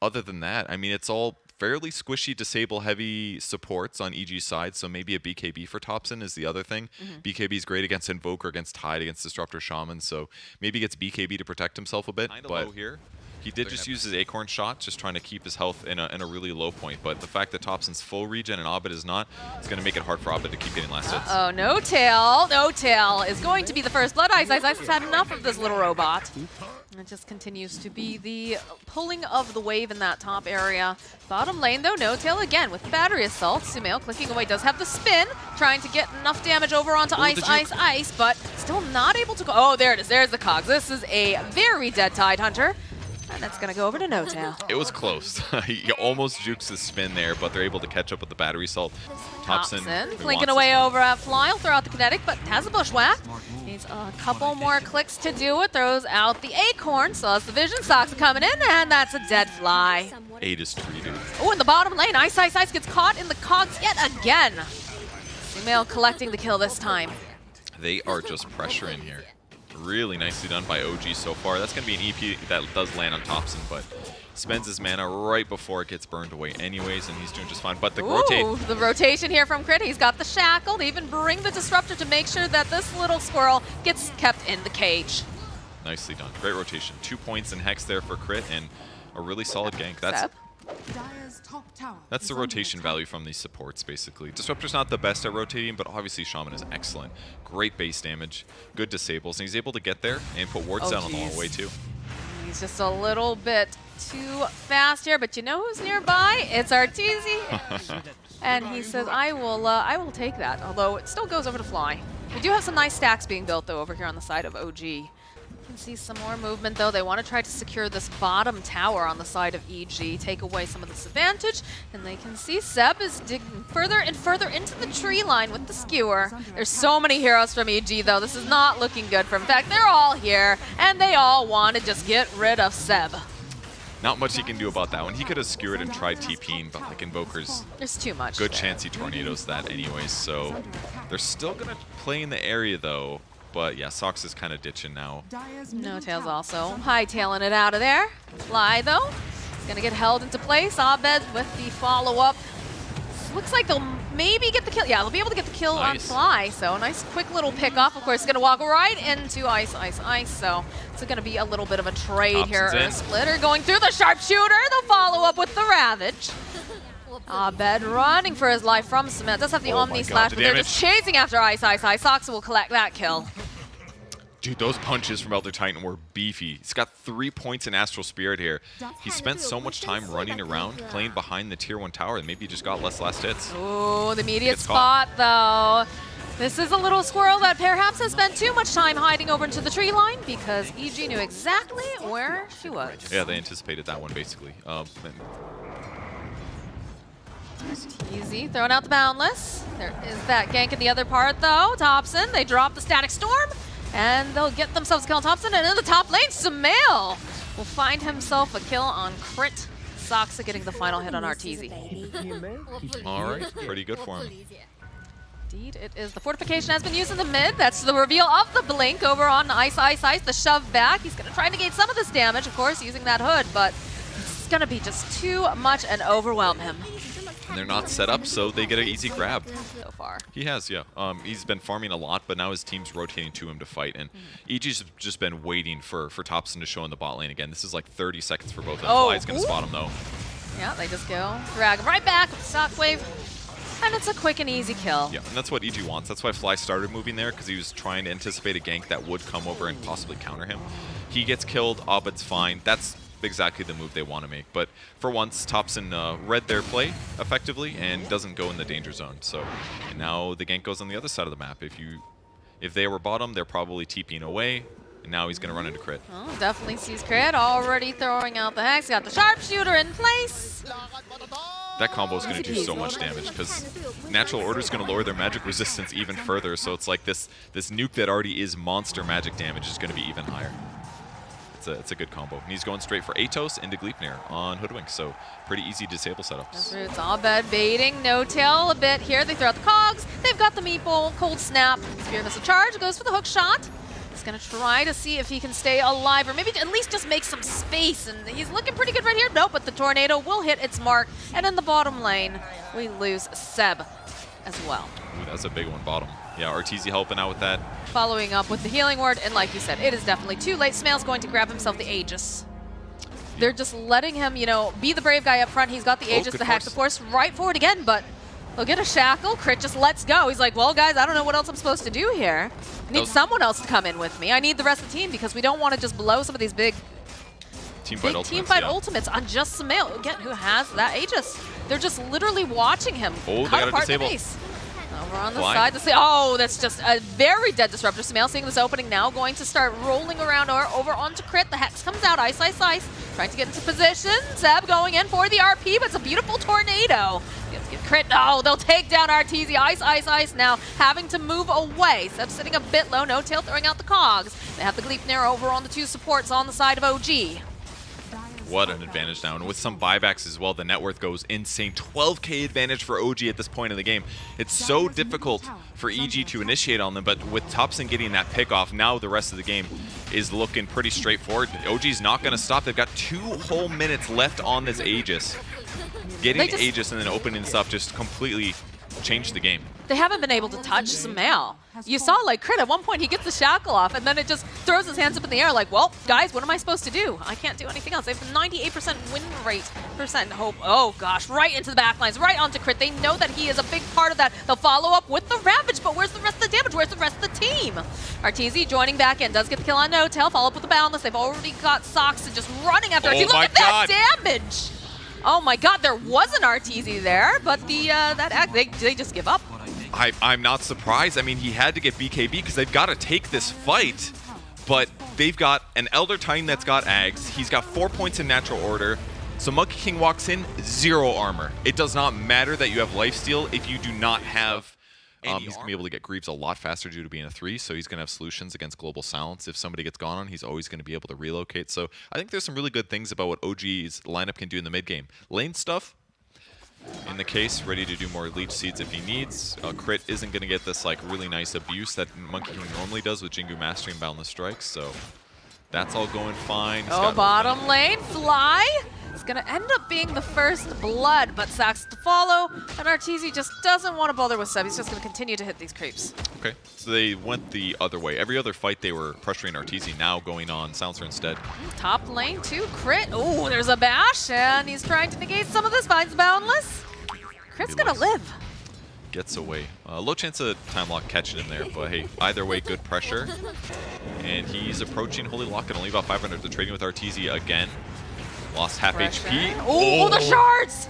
other than that, I mean, it's all fairly squishy, disable-heavy supports on EG's side, so maybe a BKB for Topson is the other thing. BKB is great against Invoker, against Tide, against Disruptor Shaman, so maybe he gets BKB to protect himself a bit. But low here. He did just use his Acorn shot, just trying to keep his health in a really low point. But the fact that Topson's full regen and Abed is not, it's going to make it hard for Abed to keep getting last hits. Oh, No Tail. No Tail is going to be the first blood. Ice has had enough of this little robot. It just continues to be the pulling of the wave in that top area. Bottom lane, though, No Tail again with battery assault. Sumail clicking away, does have the spin, trying to get enough damage over onto Ice, but still not able to go. Oh, there it is. There's the cogs. This is a very dead Tide Hunter. And that's going to go over to No Tail. It was close. He almost jukes the spin there, but they're able to catch up with the battery assault. Topson flanking away over at Fly. He'll throw out the kinetic, but has a bushwhack. Needs a couple more clicks to do it. Throws out the Acorn. Still has the vision. Socks coming in, and that's a dead Fly. 8 is treated. Oh, in the bottom lane, Ice gets caught in the cogs yet again. Sumail collecting the kill this time. They are just pressuring here. Really nicely done by OG so far. That's going to be an EP that does land on Topson, but spends his mana right before it gets burned away anyways, and he's doing just fine. But the the rotation here from Crit. He's got the shackle. They even bring the disruptor to make sure that this little squirrel gets kept in the cage. Nicely done. Great rotation. 2 points in Hex there for Crit, and a really solid gank. That's the rotation value from these supports, basically. Disruptor's not the best at rotating, but obviously Shaman is excellent. Great base damage, good disables, and he's able to get there and put wards down on the whole way, too. He's just a little bit too fast here, but you know who's nearby? It's Arteezy. And he says, I will take that, although it still goes over to Fly. We do have some nice stacks being built, though, over here on the side of OG. Can see some more movement, though. They want to try to secure this bottom tower on the side of EG, take away some of this advantage, and they can see Seb is digging further and further into the tree line with the skewer. There's so many heroes from EG, though. This is not looking good for them. In fact, they're all here, and they all want to just get rid of Seb. Not much he can do about that one. He could have skewered and tried TPing, but like Invoker's, there's too much. Good chance he tornadoes that anyways, so they're still going to play in the area, though. But yeah, Sox is kind of ditching now. No Tail's also hightailing it out of there. Fly, though, is going to get held into place. Abed with the follow-up. Looks like they'll maybe get the kill. Yeah, they'll be able to get the kill on Fly. So a nice quick little pick-off. Of course, going to walk right into Ice. So it's going to be a little bit of a trade here. Splitter going through the sharpshooter. The follow-up with the Ravage. Abed running for his life from Cement. Does have the Omni Slash, but they're just chasing after Ice. Soxa will collect that kill. Dude, those punches from Elder Titan were beefy. He's got 3 points in Astral Spirit here. He spent so much time running around, playing behind the Tier 1 tower, and maybe he just got less last hits. Oh, the immediate spot, though. This is a little squirrel that perhaps has spent too much time hiding over into the tree line because EG knew exactly where she was. Yeah, they anticipated that one, basically. Easy, throwing out the Boundless. There is that gank in the other part, though. Topson, they drop the Static Storm, and they'll get themselves a kill on Topson, and in the top lane, Sumail will find himself a kill on Crit. Soxa getting the final hit on Arteezy. All right, pretty good for him. Indeed, it is. The fortification has been used in the mid. That's the reveal of the blink over on Ice. The shove back. He's going to try and negate some of this damage, of course, using that hood, but it's going to be just too much and overwhelm him. And they're not set up, so they get an easy grab. So far. He has, yeah. He's been farming a lot, but now his team's rotating to him to fight. And EG's just been waiting for Topson to show in the bot lane again. This is like 30 seconds for both of them. Fly's going to spot him, though. Yeah, they just go. Drag him right back with Shockwave. And it's a quick and easy kill. Yeah, and that's what EG wants. That's why Fly started moving there, because he was trying to anticipate a gank that would come over and possibly counter him. He gets killed, Abed's fine. That's exactly the move they want to make. But for once, Topson read their play effectively and doesn't go in the danger zone. So and now the gank goes on the other side of the map. If they were bottom, they're probably TPing away. And now he's going to run into Crit. Oh, definitely sees Crit. Already throwing out the Hex. Got the Sharpshooter in place. That combo is going to do so much damage because Natural Order is going to lower their magic resistance even further. So it's like this nuke that already is monster magic damage is going to be even higher. It's a good combo. And he's going straight for Atos into Gleipnir on Hoodwink, so pretty easy disable setups. It's Abed baiting, No Tail a bit here. They throw out the cogs. They've got the meatball, cold snap. Spear missile charge goes for the hook shot. He's gonna try to see if he can stay alive, or maybe at least just make some space, and he's looking pretty good right here. No, but the tornado will hit its mark, and in the bottom lane, we lose Seb as well. Ooh, that's a big one, bottom. Yeah, Arteezy helping out with that. Following up with the healing word, and like you said, it is definitely too late. Smail's going to grab himself the Aegis. They're just letting him, you know, be the brave guy up front. He's got the Aegis, the Hex, of course, right forward again, but he'll get a shackle. Crit just lets go. He's like, well, guys, I don't know what else I'm supposed to do here. I need someone else to come in with me. I need the rest of the team because we don't want to just blow some of these big team fight ultimates on just Smail. Again, who has that Aegis. They're just literally watching him cut apart the base. Over on the side to say, oh, that's just a very dead disruptor. Smail seeing this opening now, going to start rolling around or over onto Crit. The Hex comes out, ice, ice, ice. Trying to get into position. Seb going in for the RP, but it's a beautiful tornado. Crit, oh, they'll take down Arteezy. Ice, ice, ice now, having to move away. Seb sitting a bit low, no tail throwing out the cogs. They have the Gleipnir over on the two supports on the side of OG. What an advantage now, and with some buybacks as well, the net worth goes insane. 12k advantage for OG at this point in the game. It's so difficult for EG to initiate on them, but with Topson getting that pick off, now the rest of the game is looking pretty straightforward. OG's not going to stop. They've got 2 whole minutes left on this Aegis. Getting Aegis and then opening stuff just completely changed the game. They haven't been able to touch Smail. You saw, like, Crit, at one point he gets the shackle off, and then it just throws his hands up in the air like, well, guys, what am I supposed to do? I can't do anything else. They have 98% win rate, hope. Oh, gosh, right into the back lines, right onto Crit. They know that he is a big part of that. They'll follow up with the Ravage, but where's the rest of the damage? Where's the rest of the team? Arteezy joining back in, does get the kill on No Tail, follow up with the Boundless. They've already got Soxa just running after Arteezy. Look at that damage! Oh my god, there was an Arteezy there, but the they just give up. I'm not surprised. I mean, he had to get BKB because they've got to take this fight, but they've got an Elder Titan that's got Ags. He's got 4 points in natural order. So Monkey King walks in, 0 armor. It does not matter that you have lifesteal if you do not have he's going to be able to get Greaves a lot faster due to being a 3, so he's going to have solutions against Global Silence. If somebody gets gone on, he's always going to be able to relocate. So I think there's some really good things about what OG's lineup can do in the mid game. Lane stuff, in the case, ready to do more Leech Seeds if he needs. Crit isn't going to get this like really nice abuse that Monkey King normally does with Jingu Mastering Boundless Strikes, so that's all going fine. Oh, bottom lane, Fly is going to end up being the first blood, but Sax to follow, and Arteezy just doesn't want to bother with Seb. He's just going to continue to hit these creeps. Okay, so they went the other way. Every other fight they were pressuring Arteezy, now going on Silencer instead. Top lane too, Crit. Oh, there's a bash, and he's trying to negate some of this. Finds Boundless. Crit's going to live. Gets away. Low chance of time lock catching him there, but hey, either way, good pressure. And he's approaching Holy Lock, and only about 500. They're trading with Arteezy again. Lost half HP. Oh, the shards!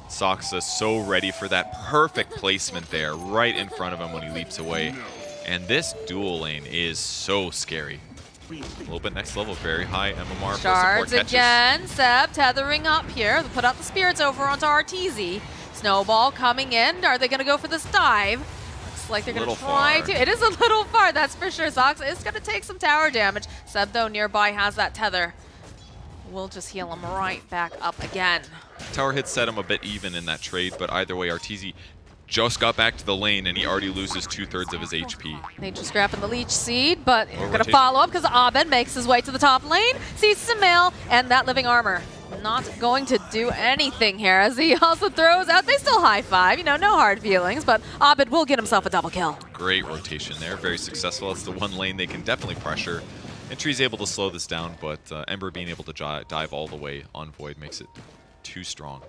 Soxa so ready for that perfect placement there, right in front of him when he leaps away. And this dual lane is so scary. A little bit next level, very high MMR. Shards again, Seb tethering up here. They put out the spirits over onto Arteezy. Snowball coming in. Are they going to go for this dive? Looks like they're going to try to. It is a little far, that's for sure. Soxa is going to take some tower damage. Seb, though, nearby has that tether. We'll just heal him right back up again. Tower hit set him a bit even in that trade, but either way, Arteezy just got back to the lane and he already loses 2/3 of his HP. Nature's scrapping the Leech Seed, but we're going to follow up because Abed makes his way to the top lane, sees Smail, and that living armor. Not going to do anything here as he also throws out. They still high five, you know, no hard feelings, but Abed will get himself a double kill. Great rotation there, very successful. It's the one lane they can definitely pressure. Entry's able to slow this down, but Ember being able to dive all the way on Void makes it too strong.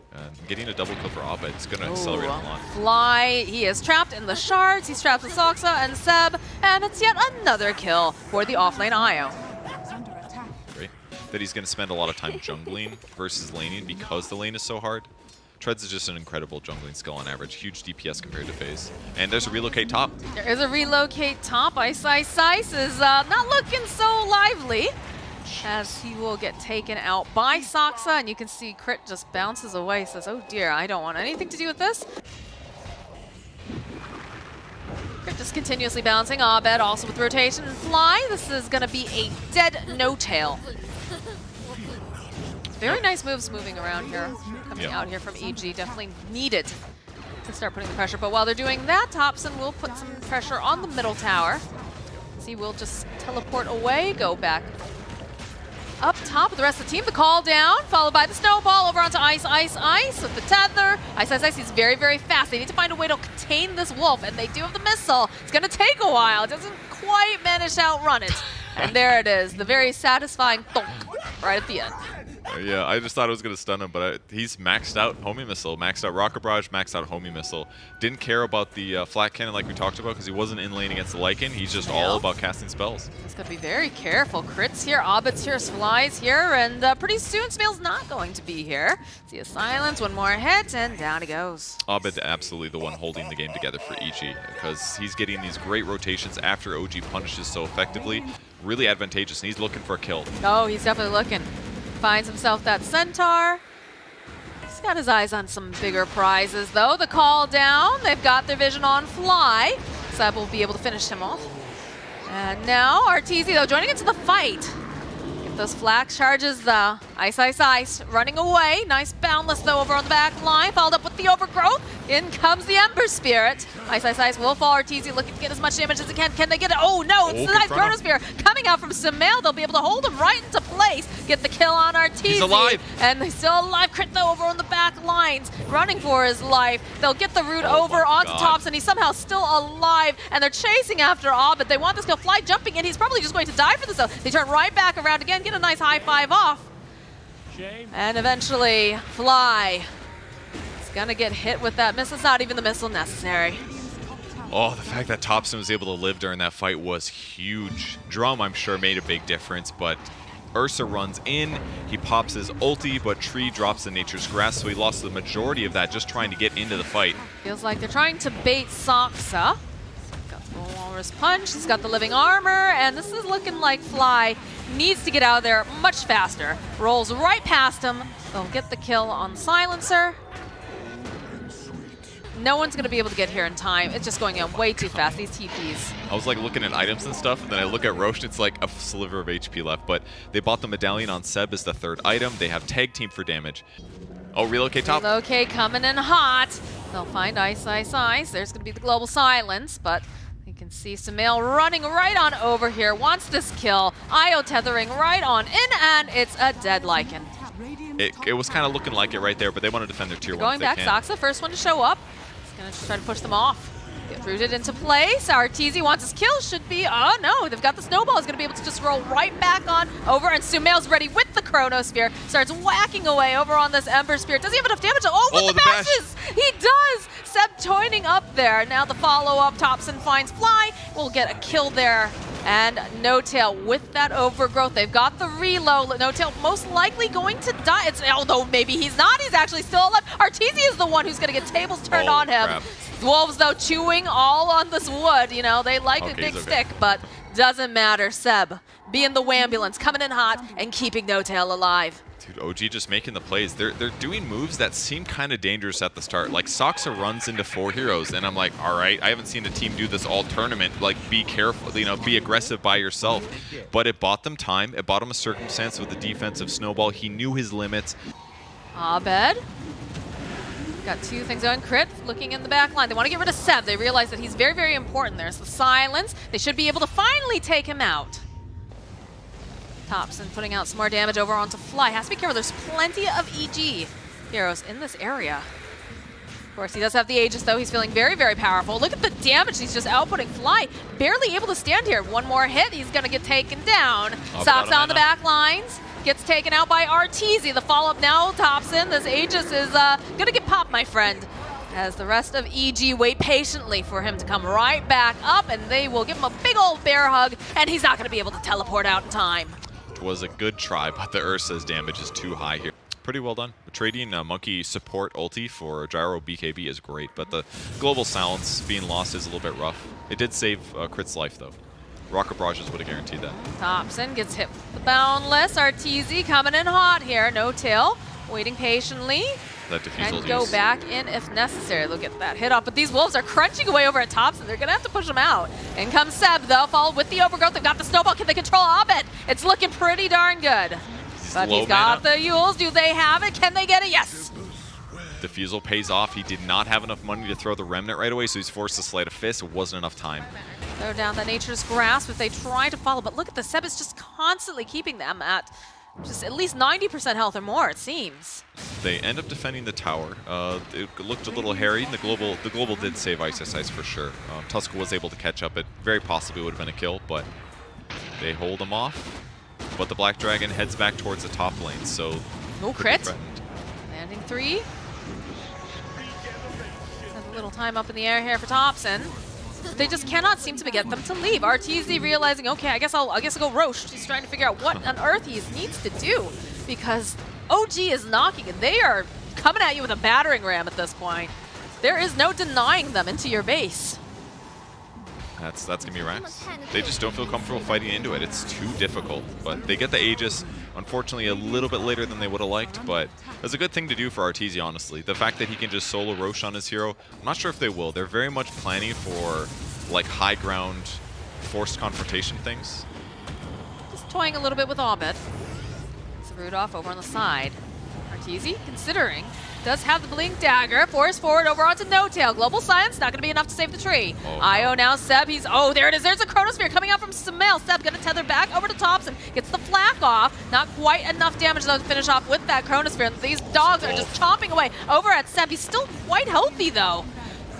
Getting a double kill for Abed is going to accelerate him a lot. Fly, he is trapped in the shards. He's trapped with Soxa and Seb, and it's yet another kill for the offlane Io. Great. That he's going to spend a lot of time jungling versus laning because the lane is so hard. Treads is just an incredible jungling skill on average. Huge DPS compared to FaZe. And there's a relocate top. There is a relocate top. Ice Ice Ice is not looking so lively as he will get taken out by Soxa. And you can see Crit just bounces away. Says, oh dear, I don't want anything to do with this. Crit just continuously bouncing. Abed also with rotation and Fly. This is going to be a dead no-tail. Very nice moves moving around here, coming out here from EG. Definitely needed to start putting the pressure. But while they're doing that, Topson will put some pressure on the middle tower. RTZ will just teleport away, go back up top with the rest of the team. The call down, followed by the snowball over onto Ice with the tether. Ice, he's very, very fast. They need to find a way to contain this wolf, and they do have the missile. It's going to take a while. It doesn't quite manage to outrun it. And there it is, the very satisfying thunk right at the end. Yeah, I just thought it was going to stun him, but he's maxed out homing missile, maxed out rocket barrage, maxed out homing missile. Didn't care about the flat cannon like we talked about because he wasn't in lane against the Lycan. He's just all about casting spells. He's got to be very careful. Crits here, Abed's here, Fly's here, and pretty soon Smeal's not going to be here. See a silence, one more hit, and down he goes. Abed absolutely the one holding the game together for EG because he's getting these great rotations after OG punishes so effectively. Really advantageous, and he's looking for a kill. Oh, he's definitely looking. Finds himself that centaur. He's got his eyes on some bigger prizes, though. The call down. They've got their vision on Fly. Seb will be able to finish him off. And now RTZ, though, joining into the fight. Get those flash charges, though. Ice, running away. Nice boundless, though, over on the back line. Followed up with the overgrowth. In comes the Ember Spirit. Ice will fall. RTZ looking to get as much damage as he can. Can they get it? Oh, no. It's the nice Chronosphere coming out from Sumail. They'll be able to hold him right into place. Get the kill on RTZ. He's alive. And he's still alive. Crit, though, over on the back lines. Running for his life. They'll get the root over onto Thompson. He's somehow still alive. And they're chasing after Abed. They want this kill. Fly jumping in. He's probably just going to die for this, though. They turn right back around again. Get a nice high five off. And eventually, Fly is going to get hit with that missile. It's not even the missile necessary. Oh, the fact that Thompson was able to live during that fight was huge. Drum, I'm sure, made a big difference, but Ursa runs in, he pops his ulti, but Tree drops the Nature's Grass, so he lost the majority of that just trying to get into the fight. Feels like they're trying to bait Saksa. Got the Walrus Punch, he's got the Living Armor, and this is looking like Fly needs to get out of there much faster. Rolls right past him. They'll get the kill on the Silencer. No one's going to be able to get here in time. It's just going in way too fast, these TPs. I was like looking at items and stuff, and then I look at Roche, it's like a sliver of HP left, but they bought the medallion on Seb as the third item. They have tag team for damage. Oh, relocate top. Relocate coming in hot. They'll find Ice. There's going to be the global silence, but you can see Sumail running right on over here, wants this kill. Io tethering right on in, and it's a dead Lycan. It was kind of looking like it right there, but they want to defend their tier 1 Going back, Saksa, first one to show up. He's going to try to push them off. Get rooted into place. RTZ wants his kill. Should be, oh no, they've got the snowball. He's going to be able to just roll right back on over, and Sumail's ready with the Chronosphere. Starts whacking away over on this Ember Spirit. Does he have enough damage? Oh, with the bashes! He does! Seb toining up there. Now the follow-up. Thompson finds Fly. We'll get a kill there. And No Tail with that overgrowth. They've got the reload. No Tail most likely going to die. Although maybe he's not. He's actually still alive. RTZ is the one who's going to get tables turned on him. Crap. Wolves, though, chewing all on this wood. You know, they like a big stick, but doesn't matter. Seb being the Wambulance, coming in hot and keeping No Tail alive. Dude, OG just making the plays. They're doing moves that seem kind of dangerous at the start. Like Saksa runs into 4 heroes, and I'm like, all right, I haven't seen a team do this all tournament. Like, be careful, you know, be aggressive by yourself. But it bought them time. It bought him a circumstance with the defensive snowball. He knew his limits. Abed. Got 2 things going. Crit looking in the back line. They want to get rid of Seb. They realize that he's very, very important. There's the silence. They should be able to finally take him out. Thompson putting out some more damage over onto Fly. Has to be careful. There's plenty of EG heroes in this area. Of course, he does have the Aegis, though. He's feeling very, very powerful. Look at the damage he's just outputting. Fly barely able to stand here. One more hit. He's going to get taken down. Saksa on the back lines. Gets taken out by RTZ. The follow-up now, Thompson. This Aegis is going to get popped, my friend. As the rest of EG wait patiently for him to come right back up, and they will give him a big old bear hug, and he's not going to be able to teleport out in time. It was a good try, but the Ursa's damage is too high here. Pretty well done. Trading Monkey support ulti for Gyro BKB is great, but the global silence being lost is a little bit rough. It did save Crit's life, though. Rocket barrages would have guaranteed that. Thompson gets hit with the boundless. RTZ coming in hot here. No Tail waiting patiently. That diffusal and go back in if necessary. They'll get that hit off. But these wolves are crunching away over at Thompson. They're going to have to push him out. In comes Seb, though, followed with the overgrowth. They've got the snowball. Can they control Abed? It's looking pretty darn good. But he's got the Yules. Do they have it? Can they get it? Yes. Defusal pays off. He did not have enough money to throw the Remnant right away, so he's forced to Sleight of Fist. It wasn't enough time. Throw down that Nature's Grasp if they try to follow, but look at the Seb is just constantly keeping them at just at least 90% health or more, it seems. They end up defending the tower. It looked a little hairy. The global did save Ice for sure. Tusk was able to catch up. It very possibly would have been a kill, but they hold him off. But the Black Dragon heads back towards the top lane, so no crit. Landing 3. A little time up in the air here for Thompson. They just cannot seem to get them to leave. RTZ realizing, okay, I guess I'll go Roche. He's trying to figure out what on earth he needs to do because OG is knocking and they are coming at you with a battering ram at this point. There is no denying them into your base. That's gonna be Rax. They just don't feel comfortable fighting into it. It's too difficult. But they get the Aegis, unfortunately, a little bit later than they would have liked. But it's a good thing to do for Arteezy, honestly. The fact that he can just solo Roche on his hero, I'm not sure if they will. They're very much planning for like high ground, forced confrontation things. Just toying a little bit with Abed. It's Rudolph over on the side. Arteezy, considering, does have the Blink Dagger. Force forward over onto No-Tail. Global Silence, not going to be enough to save the tree. Oh, Io now, Seb, oh, there it is. There's a Chronosphere coming out from Sumail. Seb going to tether back over to Thompson. Gets the flak off. Not quite enough damage, though, to finish off with that Chronosphere. And these dogs are just chomping away over at Seb. He's still quite healthy, though.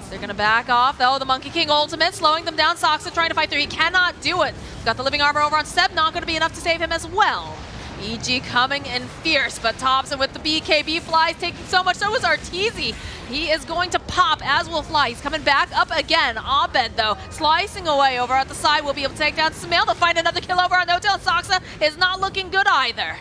So they're going to back off, though. The Monkey King ultimate, slowing them down. Soxa trying to fight through. He cannot do it. Got the living armor over on Seb. Not going to be enough to save him as well. EG coming in fierce, but Thompson with the BKB flies, taking so much. So is Arteezy. He is going to pop, as will Fly. He's coming back up again. Abed, though, slicing away over at the side. Will be able to take down Sumail. They'll find another kill over on No-Tail. Soxa is not looking good either.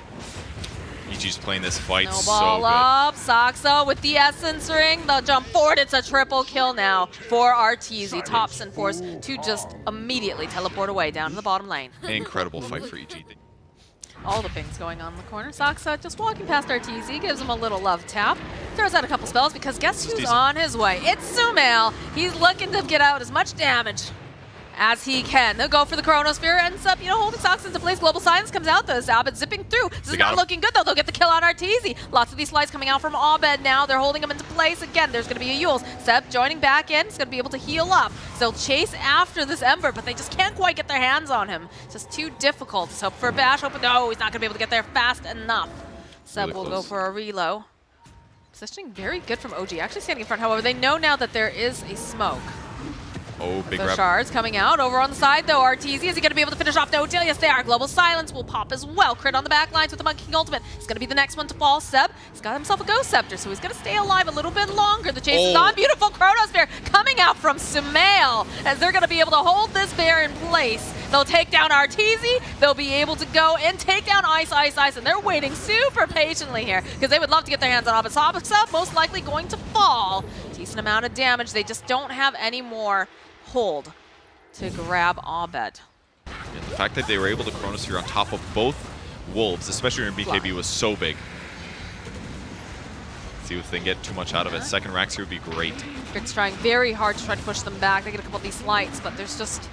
EG's playing this fight Snowball so good. up, Soxa with the Essence Ring. They'll jump forward. It's a triple kill now for Arteezy. Thompson forced to just immediately teleport away down to the bottom lane. Incredible fight for EG. All the things going on in the corner. Soxa just walking past Arteezy, gives him a little love tap. Throws out a couple spells because guess who's on his way? It's Sumail. He's looking to get out as much damage as he can. They'll go for the Chronosphere, ends up, holding Soxa into place. Global Silence comes out, though. Abed zipping through. This is not looking good, though. They'll get the kill on Arteezy. Lots of these slides coming out from Abed now. They're holding him into place again. There's going to be a Yules. Seb joining back in. He's going to be able to heal up. So they'll chase after this Ember, but they just can't quite get their hands on him. It's just too difficult. So for Bash, no, he's not going to be able to get there fast enough. Seb will go for a reload. Positioning very good from OG. Actually standing in front, however, they know now that there is a smoke. Oh, big the rep. shards coming out over on the side, though. Arteezy, is he going to be able to finish off No-Tail? Yes, they are. Global Silence will pop as well. Crit on the back lines with the Monkey King ultimate. He's going to be the next one to fall. Seb, he's got himself a Ghost Scepter, so he's going to stay alive a little bit longer. The chase is on. Beautiful Chronosphere coming out from Sumail as they're going to be able to hold this bear in place. They'll take down Arteezy. They'll be able to go and take down Ice, and they're waiting super patiently here because they would love to get their hands on Abed. Soxa most likely going to fall. Decent amount of damage. They just don't have any more hold to grab Abed. And the fact that they were able to Chronosphere on top of both Wolves, especially in BKB, was so big. See if they can get too much out of it. Second Rax here would be great. It's trying very hard to try to push them back. They get a couple of these lights, but there's just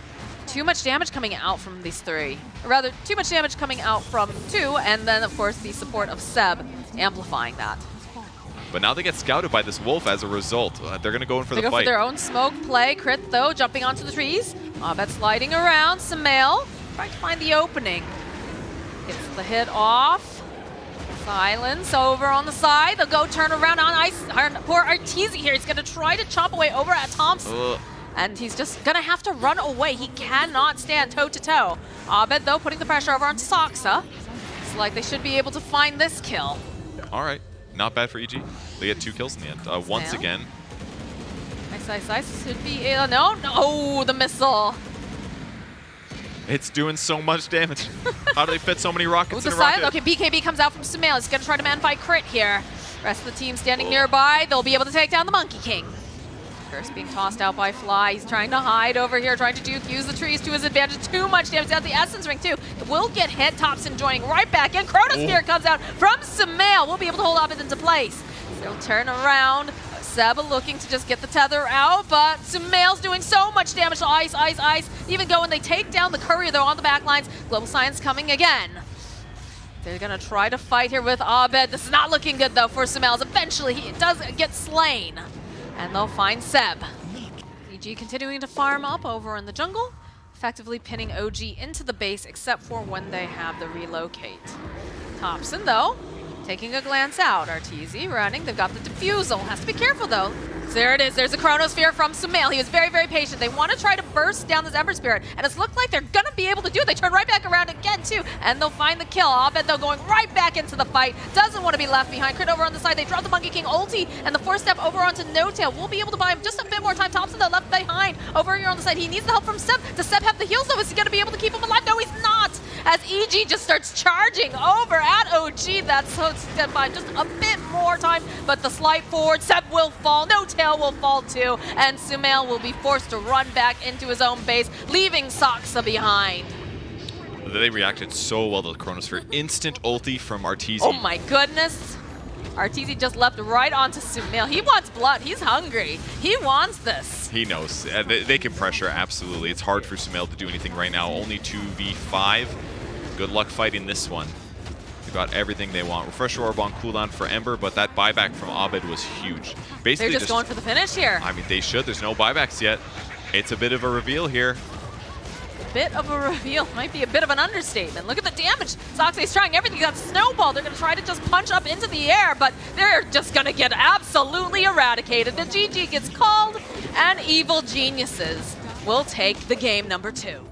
too much damage coming out from these three. Or rather, too much damage coming out from two, and then, of course, the support of Seb amplifying that. But now they get scouted by this Wolf as a result. They're going to go in for the fight. They go for their own smoke play. Crit, though, jumping onto the trees. Abed sliding around. Sumail trying to find the opening. Gets the hit off. Silence over on the side. They'll go turn around on Ice. Poor Arteezy here. He's going to try to chomp away over at Thompson. And he's just going to have to run away. He cannot stand toe-to-toe. Abed, though, putting the pressure over on Soxa. It's like they should be able to find this kill. All right. Not bad for EG. They get 2 kills in the end. Once again. Ice should be... no, the missile. It's doing so much damage. How do they fit so many rockets in a rocket? Okay, BKB comes out from Sumail. He's going to try to man-fight crit here. Rest of the team standing nearby. They'll be able to take down the Monkey King. Curse being tossed out by Fly. He's trying to hide over here, trying to use the trees to his advantage. Too much damage. Out the Essence Ring, too. It will get hit. Thompson joining right back in. Chronosphere comes out from Sumail. We'll be able to hold Abed into place. They'll turn around. Seb looking to just get the tether out, but Sumail's doing so much damage to Ice. Even go and they take down the courier, though, on the back lines. Global Silence coming again. They're gonna try to fight here with Abed. This is not looking good though for Sumails. Eventually he does get slain. And they'll find Seb. EG continuing to farm up over in the jungle, effectively pinning OG into the base except for when they have the relocate. Thompson though, taking a glance out. RTZ running, they've got the defusal. Has to be careful though. So there it is, there's a Chronosphere from Sumail. He was very, very patient. They want to try to burst down this Ember Spirit, and it's looked like they're gonna be able to do it. They turn right back around again too, and they'll find the kill. Abed though going right back into the fight. Doesn't want to be left behind. Crit over on the side, they drop the Monkey King ulti, and the 4-step over onto No-Tail. We'll be able to buy him just a bit more time. Thompson though left behind over here on the side. He needs the help from Seb. Does Seb have the heals though? Is he gonna be able to keep him alive? No, he's not! As EG just starts charging over at OG. That's so stand by just a bit more time, but the slide forward, Seb will fall, No-Tail will fall too, and Sumail will be forced to run back into his own base, leaving Saksa behind. They reacted so well to the Chronosphere. Instant ulti from RTZ. Oh my goodness. RTZ just leapt right onto Sumail. He wants blood. He's hungry. He wants this. He knows. They can pressure, absolutely. It's hard for Sumail to do anything right now. Only 2v5. Good luck fighting this one. They've got everything they want. Refresher Orb on cooldown for Ember, but that buyback from Abed was huge. Basically, they're just going for the finish here. I mean, they should. There's no buybacks yet. It's a bit of a reveal here. Bit of a reveal. Might be a bit of an understatement. Look at the damage. Soxay's trying everything. Got Snowball. They're going to try to just punch up into the air, but they're just going to get absolutely eradicated. The GG gets called, and Evil Geniuses will take the game number 2.